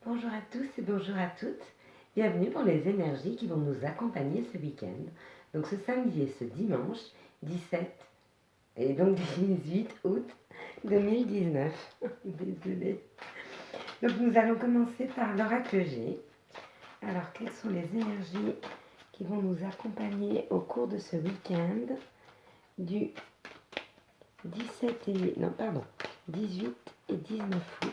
Bonjour à tous et bonjour à toutes. Bienvenue pour les énergies qui vont nous accompagner ce week-end. Donc ce samedi et ce dimanche 17 et donc 18 août 2019. Désolée. Donc nous allons commencer par l'oracle G. Alors quelles sont les énergies qui vont nous accompagner au cours de ce week-end du 18 et 19 août.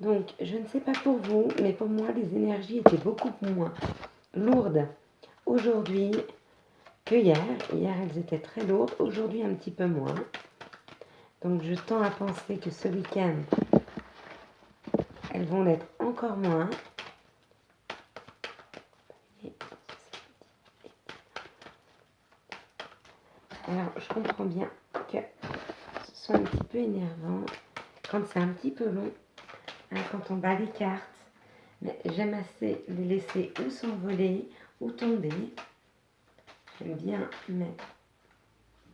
Donc, je ne sais pas pour vous, mais pour moi, les énergies étaient beaucoup moins lourdes aujourd'hui que hier. Hier, elles étaient très lourdes. Aujourd'hui, un petit peu moins. Donc, je tends à penser que ce week-end, elles vont l'être encore moins. Alors, je comprends bien que ce soit un petit peu énervant quand c'est un petit peu long, quand on bat les cartes. Mais j'aime assez les laisser ou s'envoler ou tomber. J'aime bien, mais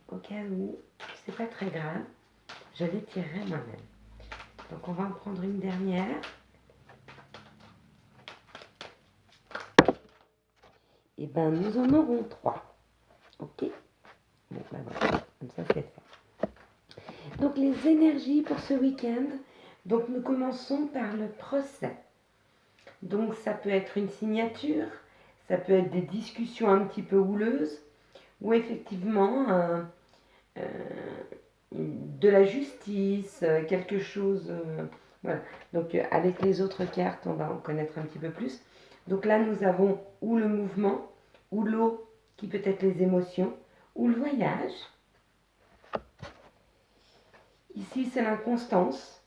au cas où, c'est pas très grave, je les tirerai moi-même. Donc on va en prendre une dernière. Et ben nous en aurons 3. Ok. Bon ben voilà, comme ça c'est fait. Donc les énergies pour ce week-end. Donc nous commençons par le procès. Donc ça peut être une signature, ça peut être des discussions un petit peu houleuses, ou effectivement de la justice, quelque chose. Voilà. Donc avec les autres cartes, on va en connaître un petit peu plus. Donc là, nous avons ou le mouvement, ou l'eau, qui peut être les émotions, ou le voyage. Ici, c'est l'inconstance.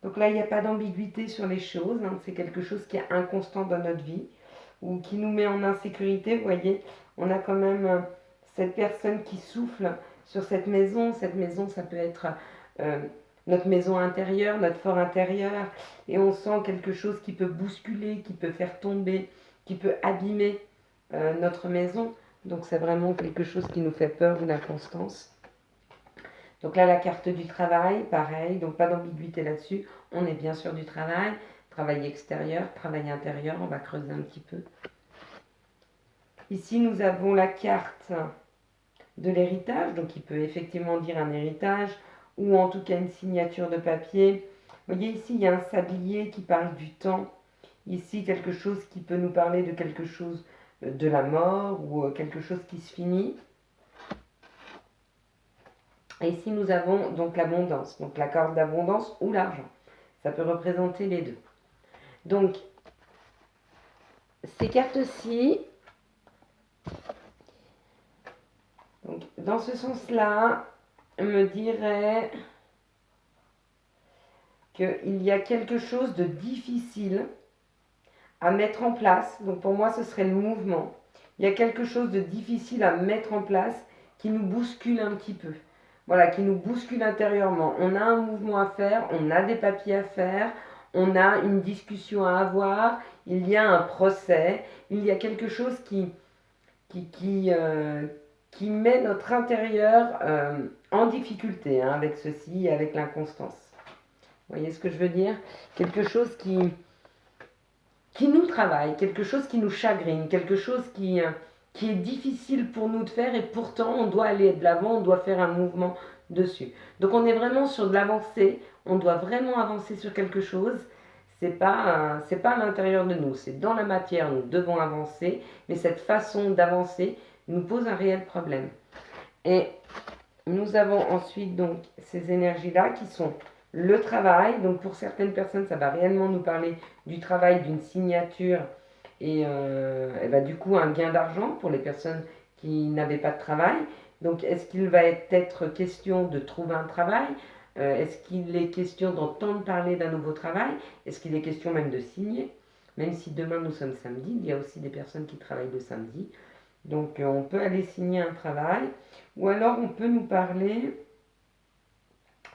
Donc là, il n'y a pas d'ambiguïté sur les choses. C'est quelque chose qui est inconstant dans notre vie, ou qui nous met en insécurité. Vous voyez, on a quand même cette personne qui souffle sur cette maison. Cette maison, ça peut être notre maison intérieure, notre fort intérieur, et on sent quelque chose qui peut bousculer, qui peut faire tomber, qui peut abîmer notre maison. Donc c'est vraiment quelque chose qui nous fait peur, une inconstance. Donc là, la carte du travail, pareil, donc pas d'ambiguïté là-dessus. On est bien sûr du travail, travail extérieur, travail intérieur, on va creuser un petit peu. Ici, nous avons la carte de l'héritage, donc il peut effectivement dire un héritage, ou en tout cas une signature de papier. Vous voyez ici, il y a un sablier qui parle du temps. Ici, quelque chose qui peut nous parler de quelque chose de la mort, ou quelque chose qui se finit. Et ici, nous avons donc l'abondance, donc la corde d'abondance ou l'argent. Ça peut représenter les deux. Donc, ces cartes-ci, dans ce sens-là, me dirait qu'il y a quelque chose de difficile à mettre en place. Donc pour moi, ce serait le mouvement. Il y a quelque chose de difficile à mettre en place qui nous bouscule un petit peu. Voilà, qui nous bouscule intérieurement. On a un mouvement à faire, on a des papiers à faire, on a une discussion à avoir, il y a un procès, il y a quelque chose qui met notre intérieur en difficulté avec ceci, avec l'inconstance. Vous voyez ce que je veux dire? Quelque chose qui nous travaille, quelque chose qui nous chagrine, quelque chose qui est difficile pour nous de faire et pourtant on doit aller de l'avant, on doit faire un mouvement dessus. Donc on est vraiment sur de l'avancée, on doit vraiment avancer sur quelque chose. C'est pas à l'intérieur de nous, c'est dans la matière, nous devons avancer, mais cette façon d'avancer nous pose un réel problème. Et nous avons ensuite donc ces énergies-là qui sont le travail. Donc pour certaines personnes, ça va réellement nous parler du travail, d'une signature et du coup un gain d'argent pour les personnes qui n'avaient pas de travail. Donc est-ce qu'il va être question de trouver un travail? Est-ce qu'il est question d'entendre parler d'un nouveau travail? Est-ce qu'il est question même de signer? Même si demain nous sommes samedi, il y a aussi des personnes qui travaillent le samedi. Donc on peut aller signer un travail. Ou alors on peut nous parler...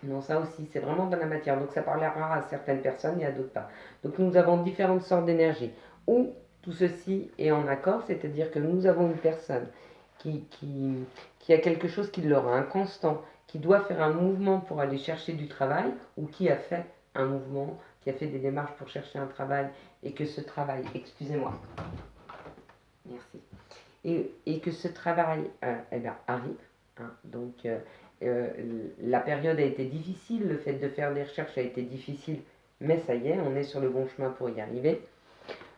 Non, ça aussi, c'est vraiment dans la matière. Donc ça parlera à certaines personnes et à d'autres pas. Donc nous avons différentes sortes d'énergie. Ou tout ceci est en accord, c'est-à-dire que nous avons une personne qui a quelque chose qui l'aura, un constant, qui doit faire un mouvement pour aller chercher du travail, ou qui a fait un mouvement, qui a fait des démarches pour chercher un travail, et que ce travail, excusez-moi, merci, et que ce travail eh bien, arrive. Hein, donc la période a été difficile, le fait de faire des recherches a été difficile, mais ça y est, on est sur le bon chemin pour y arriver.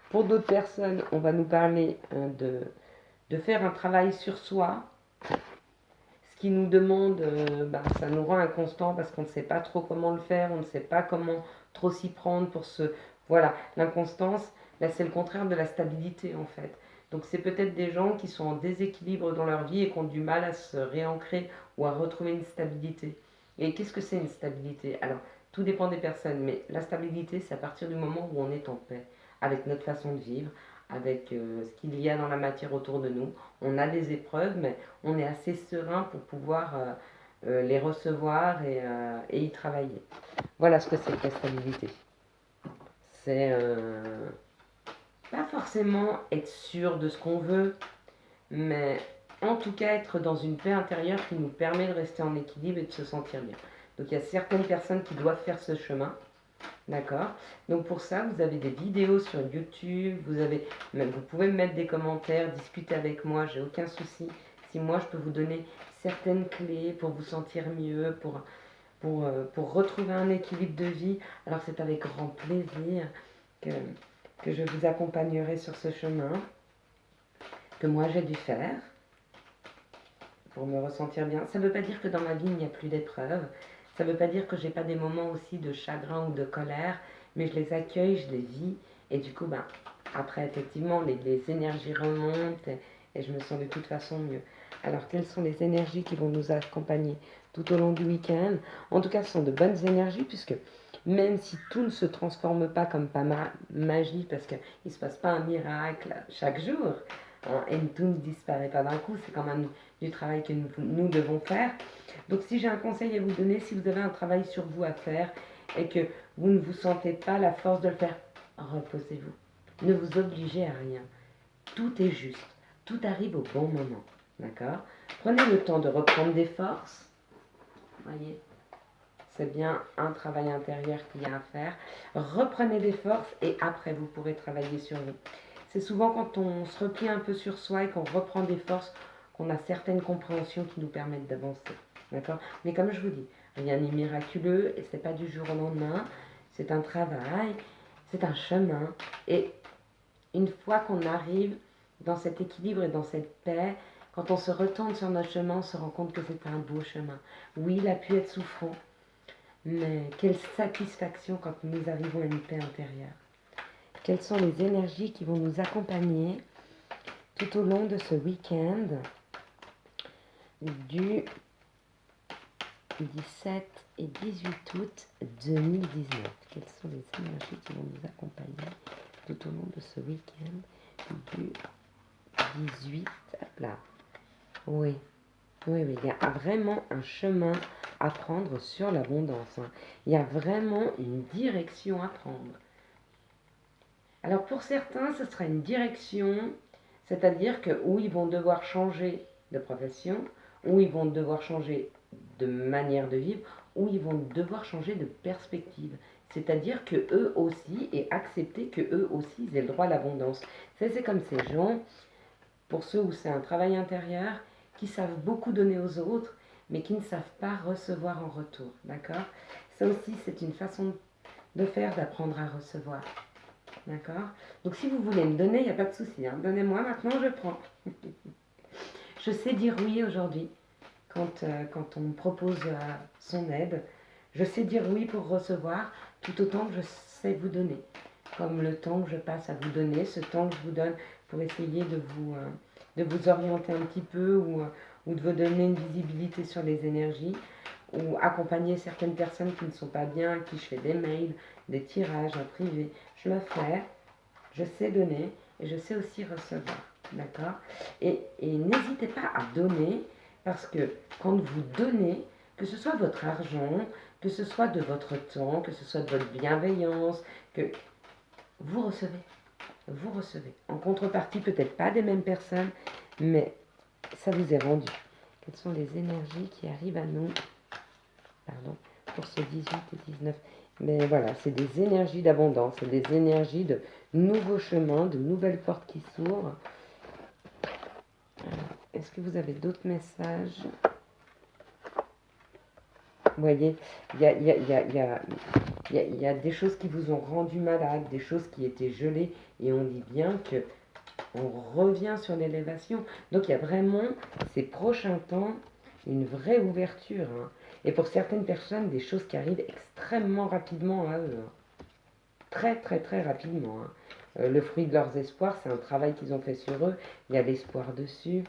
Pour d'autres personnes, on va nous parler de faire un travail sur soi, ce qui nous demande, ça nous rend inconstant parce qu'on ne sait pas trop comment le faire, on ne sait pas comment trop s'y prendre pour se... Voilà, l'inconstance, là c'est le contraire de la stabilité en fait. Donc c'est peut-être des gens qui sont en déséquilibre dans leur vie et qui ont du mal à se réancrer ou à retrouver une stabilité. Et qu'est-ce que c'est une stabilité? Alors, tout dépend des personnes, mais la stabilité, c'est à partir du moment où on est en paix avec notre façon de vivre, avec ce qu'il y a dans la matière autour de nous. On a des épreuves, mais on est assez serein pour pouvoir les recevoir et y travailler. Voilà ce que c'est que la stabilité. C'est pas forcément être sûr de ce qu'on veut, mais en tout cas être dans une paix intérieure qui nous permet de rester en équilibre et de se sentir bien. Donc il y a certaines personnes qui doivent faire ce chemin. D'accord. Donc pour ça, vous avez des vidéos sur YouTube, vous pouvez me mettre des commentaires, discuter avec moi, j'ai aucun souci. Si moi je peux vous donner certaines clés pour vous sentir mieux, pour retrouver un équilibre de vie, alors c'est avec grand plaisir que, que je vous accompagnerai sur ce chemin que moi j'ai dû faire pour me ressentir bien. Ça ne veut pas dire que dans ma vie il n'y a plus d'épreuves. Ça ne veut pas dire que j'ai pas des moments aussi de chagrin ou de colère, mais je les accueille, je les vis, et du coup, après, effectivement, les énergies remontent, et je me sens de toute façon mieux. Alors, quelles sont les énergies qui vont nous accompagner tout au long du week-end? En tout cas, ce sont de bonnes énergies, puisque même si tout ne se transforme pas comme par magie, parce qu'il ne se passe pas un miracle chaque jour, hein, et tout ne disparaît pas d'un coup, c'est quand même du travail que nous devons faire. Donc si j'ai un conseil à vous donner, si vous avez un travail sur vous à faire et que vous ne vous sentez pas la force de le faire, reposez-vous. Ne vous obligez à rien. Tout est juste. Tout arrive au bon moment. D'accord? Prenez le temps de reprendre des forces. Voyez, c'est bien un travail intérieur qu'il y a à faire. Reprenez des forces et après vous pourrez travailler sur vous. C'est souvent quand on se replie un peu sur soi et qu'on reprend des forces qu'on a certaines compréhensions qui nous permettent d'avancer. D'accord? Mais comme je vous dis, rien n'est miraculeux et c'est pas du jour au lendemain. C'est un travail, c'est un chemin. Et une fois qu'on arrive dans cet équilibre et dans cette paix, quand on se retourne sur notre chemin, on se rend compte que c'est un beau chemin. Oui, il a pu être souffrant, mais quelle satisfaction quand nous arrivons à une paix intérieure. Quelles sont les énergies qui vont nous accompagner tout au long de ce week-end du 17 et 18 août 2019. Quelles sont les énergies qui vont nous accompagner tout au long de ce week-end du 18, là. Oui, il y a vraiment un chemin à prendre sur l'abondance. Hein. Il y a vraiment une direction à prendre. Alors pour certains, ce sera une direction, c'est-à-dire que où ils vont devoir changer de profession, où ils vont devoir changer de manière de vivre, où ils vont devoir changer de perspective. C'est-à-dire que eux aussi, et accepter que eux aussi, ils aient le droit à l'abondance. C'est comme ces gens, pour ceux où c'est un travail intérieur, qui savent beaucoup donner aux autres, mais qui ne savent pas recevoir en retour. D'accord? Ça aussi, c'est une façon de faire, d'apprendre à recevoir. D'accord? Donc si vous voulez me donner, il n'y a pas de souci. Hein. Donnez-moi, maintenant je prends. Je sais dire oui aujourd'hui quand on me propose son aide. Je sais dire oui pour recevoir tout autant que je sais vous donner. Comme le temps que je passe à vous donner, ce temps que je vous donne pour essayer de vous orienter un petit peu ou de vous donner une visibilité sur les énergies ou accompagner certaines personnes qui ne sont pas bien, à qui je fais des mails, des tirages en privé. Je le fais, je sais donner et je sais aussi recevoir. D'accord? Et n'hésitez pas à donner parce que quand vous donnez, que ce soit votre argent, que ce soit de votre temps, que ce soit de votre bienveillance, que vous recevez. Vous recevez. En contrepartie, peut-être pas des mêmes personnes, mais ça vous est rendu. Quelles sont les énergies qui arrivent à nous, pardon, pour ce 18 et 19? Mais voilà, c'est des énergies d'abondance, c'est des énergies de nouveaux chemins, de nouvelles portes qui s'ouvrent. Est-ce que vous avez d'autres messages? Vous voyez, il y a des choses qui vous ont rendu malade, des choses qui étaient gelées, et on dit bien que on revient sur l'élévation. Donc il y a vraiment, ces prochains temps, une vraie ouverture. Hein. Et pour certaines personnes, des choses qui arrivent extrêmement rapidement à eux. Hein. Très, très, très rapidement. Hein. Le fruit de leurs espoirs, c'est un travail qu'ils ont fait sur eux. Il y a l'espoir dessus.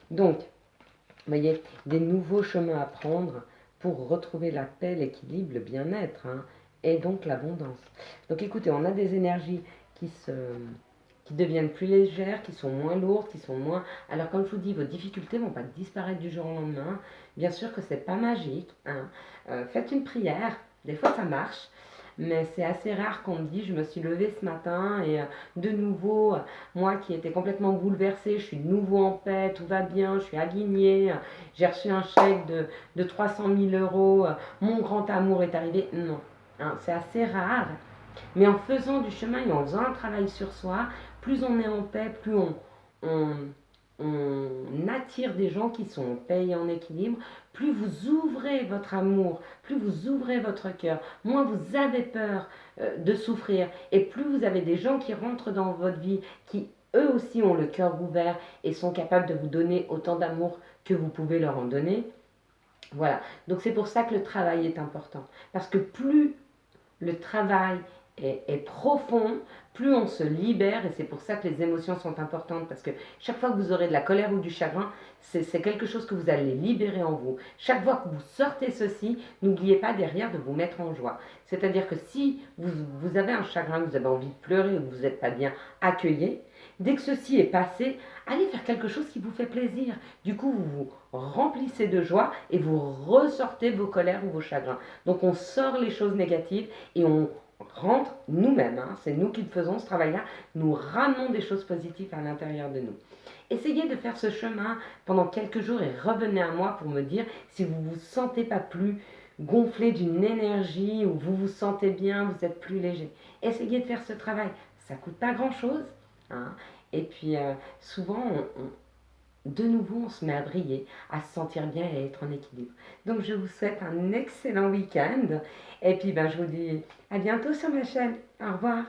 Donc, vous voyez, des nouveaux chemins à prendre pour retrouver la paix, l'équilibre, le bien-être, hein, et donc l'abondance. Donc écoutez, on a des énergies qui deviennent plus légères, qui sont moins lourdes, qui sont moins... Alors comme je vous dis, vos difficultés ne vont pas disparaître du jour au lendemain. Bien sûr que c'est pas magique. Hein. Faites une prière, des fois ça marche. Mais c'est assez rare qu'on me dise, je me suis levée ce matin et de nouveau, moi qui étais complètement bouleversée, je suis de nouveau en paix, tout va bien, je suis alignée, j'ai reçu un chèque de 300 000 euros, mon grand amour est arrivé. Non, hein, c'est assez rare. Mais en faisant du chemin et en faisant un travail sur soi, plus on est en paix, plus on, on attire des gens qui sont en paix et en équilibre, plus vous ouvrez votre amour, plus vous ouvrez votre cœur, moins vous avez peur de souffrir, et plus vous avez des gens qui rentrent dans votre vie, qui eux aussi ont le cœur ouvert et sont capables de vous donner autant d'amour que vous pouvez leur en donner. Voilà, donc c'est pour ça que le travail est important, parce que plus le travail est profond, plus on se libère, et c'est pour ça que les émotions sont importantes, parce que chaque fois que vous aurez de la colère ou du chagrin, c'est quelque chose que vous allez libérer en vous. Chaque fois que vous sortez ceci, n'oubliez pas derrière de vous mettre en joie. C'est-à-dire que si vous avez un chagrin, que vous avez envie de pleurer ou que vous n'êtes pas bien, accueillez. Dès que ceci est passé, allez faire quelque chose qui vous fait plaisir. Du coup, vous vous remplissez de joie et vous ressortez vos colères ou vos chagrins. Donc on sort les choses négatives et on rentre nous-mêmes, hein, c'est nous qui faisons ce travail-là, nous ramenons des choses positives à l'intérieur de nous. Essayez de faire ce chemin pendant quelques jours et revenez à moi pour me dire si vous ne vous sentez pas plus gonflé d'une énergie ou vous vous sentez bien, vous êtes plus léger. Essayez de faire ce travail, ça ne coûte pas grand-chose. Hein, et puis souvent, de nouveau, on se met à briller, à se sentir bien et à être en équilibre. Donc, je vous souhaite un excellent week-end. Et puis, je vous dis à bientôt sur ma chaîne. Au revoir.